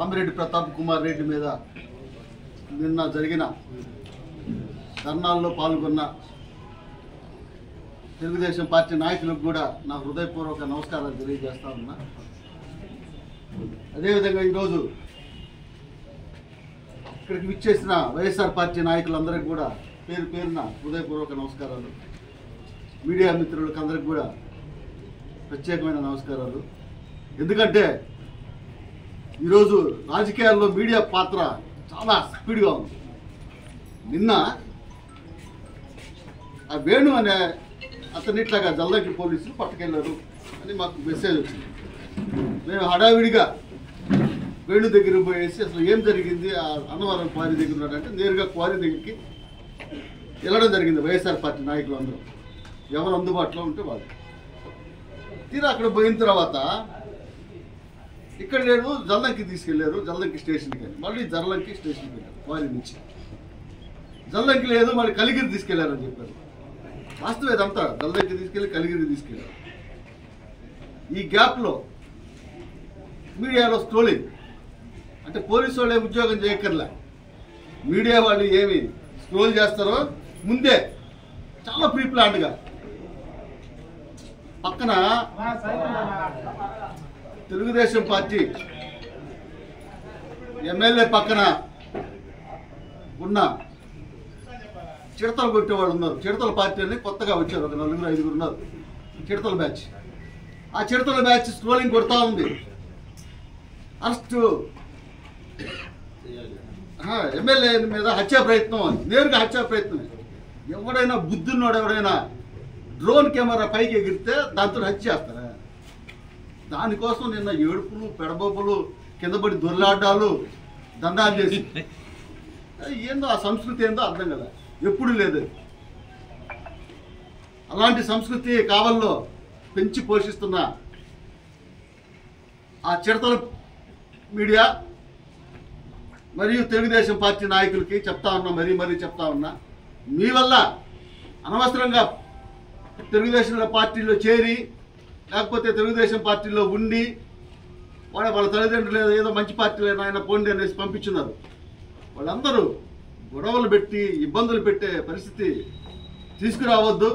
రామిరెడ్డి ప్రతాప్ కుమార్ రెడ్డి మీద నిన్న జరిగిన ధర్నాల్లో పాల్గొన్న తెలుగుదేశం పార్టీ నాయకులకు కూడా నా హృదయపూర్వక నమస్కారాలు తెలియజేస్తా ఉన్నా. అదేవిధంగా ఈరోజు ఇక్కడికి విచ్చేసిన వైఎస్ఆర్ పార్టీ నాయకులందరికీ కూడా పేరు పేరున హృదయపూర్వక నమస్కారాలు. మీడియా మిత్రులకు అందరికి కూడా ప్రత్యేకమైన నమస్కారాలు. ఎందుకంటే ఈరోజు రాజకీయాల్లో మీడియా పాత్ర చాలా స్పీడ్గా ఉంది. నిన్న ఆ వేణు అనే అతనిట్లాగా జల్లంకి పోలీసులు పట్టుకెళ్ళారు అని మాకు మెసేజ్ వచ్చింది. మేము హడావిడిగా వేణు దగ్గర పోయేసి అసలు ఏం జరిగింది, ఆ అన్నవరం క్వారీ దగ్గర ఉన్నాడంటే నేరుగా క్వారీ దగ్గరికి వెళ్ళడం జరిగింది. వైఎస్ఆర్ పార్టీ నాయకులు అందరూ ఎవరు అందుబాటులో ఉంటే వాళ్ళు తీరా అక్కడ పోయిన తర్వాత ఇక్కడ లేడు, జల్లంకి తీసుకెళ్లారు. జల్లంకి స్టేషన్కి వెళ్ళి మళ్ళీ జల్లంకి స్టేషన్కి వెళ్ళారు. క్వారీ నుంచి జల్లంకి లేదు, మళ్ళీ కలిగిరి తీసుకెళ్లారని చెప్పారు. వాస్తవం ఇదంతా జల్లంకి తీసుకెళ్ళి కలిగిరి తీసుకెళ్లారు. ఈ గ్యాప్లో మీడియాలో స్క్రోలింగ్, అంటే పోలీసు వాళ్ళు ఏమి ఉద్యోగం చేయక్కర్లే, మీడియా వాళ్ళు ఏమి స్క్రోల్ చేస్తారో ముందే చాలా ప్రీ ప్లాన్డ్గా పక్కన తెలుగుదేశం పార్టీ ఎమ్మెల్యే పక్కన ఉన్న చిడతలు కొట్టేవాళ్ళు ఉన్నారు. చిడతల పార్టీ అని కొత్తగా వచ్చారు, ఒక 4-5 ఉన్నారు. చిడతల బ్యాచ్, ఆ చిడతల బ్యాచ్ స్క్రోలింగ్ కొడతా ఉంది. అరెస్టు ఎమ్మెల్యే మీద హత్యా ప్రయత్నం అని, నేరుగా హత్యా ప్రయత్నమే. ఎవడైనా బుద్ధున్నోడు ఎవడైనా డ్రోన్ కెమెరా పైకి ఎగిరితే దాంతో హత్య చేస్తారా? దానికోసం నిన్న ఏడుపులు, పెడబొబ్బలు, కింద పడి దొర్లాడ్డాలు, దండాలు చేసి ఏందో ఆ సంస్కృతి ఏందో అర్థం కదా, ఎప్పుడు లేదు. అలాంటి సంస్కృతి కావల్లో పెంచి పోషిస్తున్న ఆ చిడతల మీడియా మరియు తెలుగుదేశం పార్టీ నాయకులకి చెప్తా ఉన్నా, మరీ చెప్తా ఉన్నా, మీ వల్ల అనవసరంగా తెలుగుదేశం పార్టీలో చేరి లేకపోతే తెలుగుదేశం పార్టీలో ఉండి వాళ్ళ తల్లిదండ్రులు ఏదో మంచి పార్టీలో ఆయన పోండి అనేసి పంపించున్నారు. వాళ్ళందరూ గొడవలు పెట్టి ఇబ్బందులు పెట్టే పరిస్థితి తీసుకురావద్దు,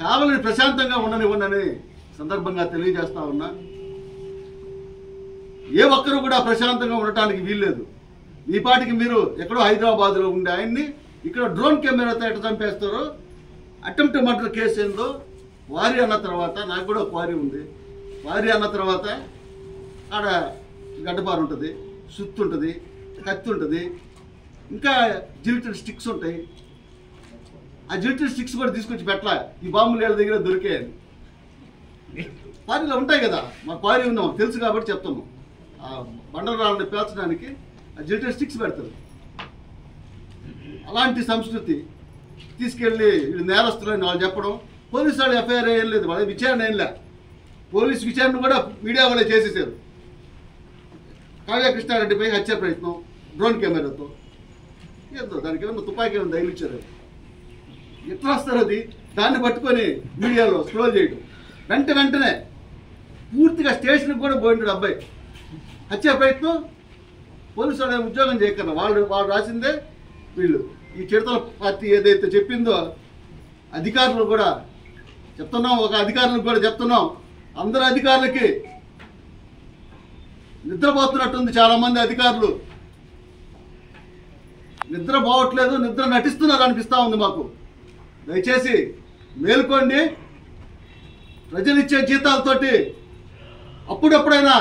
కావాలని ప్రశాంతంగా ఉండనివ్వండి సందర్భంగా తెలియజేస్తా ఉన్నా. ఏ ఒక్కరు కూడా ప్రశాంతంగా ఉండటానికి వీల్లేదు. మీ పాటికి మీరు ఎక్కడో హైదరాబాద్లో ఉండే ఆయన్ని ఇక్కడ డ్రోన్ కెమెరాతో ఎట్లా చంపేస్తారో, అటెంప్ట్ మర్డర్ కేసు ఏందో క్వారీ అన్న తర్వాత, నాకు కూడా క్వారీ ఉంది, క్వారీ అన్న తర్వాత ఆడ గడ్డపారు ఉంటుంది, సుత్తు ఉంటుంది, కత్తి ఉంటుంది, ఇంకా జిలిటెడ్ స్టిక్స్ ఉంటాయి. ఆ జిలిటెడ్ స్టిక్స్ కూడా తీసుకొచ్చి పెట్టలా, ఈ బాంబులు ఏళ్ళ దగ్గర దొరికాయని. క్వారీలో ఉంటాయి కదా, మా క్వారీ ఉందాం తెలుసు కాబట్టి చెప్తాము. ఆ బండరాళ్ళని పేల్చడానికి ఆ జిలిటెడ్ స్టిక్స్ పెడతారు. అలాంటి సంస్కృతి తీసుకెళ్ళి నేరస్తులని వాళ్ళు చెప్పడం, పోలీసు వాళ్ళు ఎఫ్ఐఆర్ ఏం లేదు, వాళ్ళ విచారణ ఏం లే. పోలీసు విచారణ కూడా మీడియా వాళ్ళే చేసేసారు. కావ్య కృష్ణారెడ్డిపై హత్య ప్రయత్నం డ్రోన్ కెమెరాతో, ఏదో దానికి ఏమన్నా తుపాకీ ఏమన్నా తగిలిచ్చారు. ఎట్లా వస్తారు అది? దాన్ని పట్టుకొని మీడియాలో స్క్రోల్ చేయడం, వెంటనే పూర్తిగా స్టేషన్కి కూడా పోయింటాడు అబ్బాయి. హత్య ప్రయత్నం, పోలీసు వాళ్ళు ఉద్యోగం చేయకన్నా వాళ్ళు రాసిందే వీళ్ళు. ఈ చిడతల పార్టీ ఏదైతే చెప్పిందో అధికారులు కూడా చెప్తున్నాం, ఒక అధికారులకు కూడా చెప్తున్నాం, అందరు అధికారులకి నిద్రపోతున్నట్టుంది. చాలామంది అధికారులు నిద్ర పోవట్లేదు, నిద్ర నటిస్తున్నారు అనిపిస్తూ ఉంది మాకు. దయచేసి మేల్కోండి. ప్రజలు ఇచ్చే జీతాలతోటి అప్పుడప్పుడైనా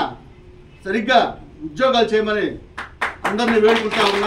సరిగ్గా ఉద్యోగాలు చేయమని అందరినీ వేడుకుంటా ఉన్నా.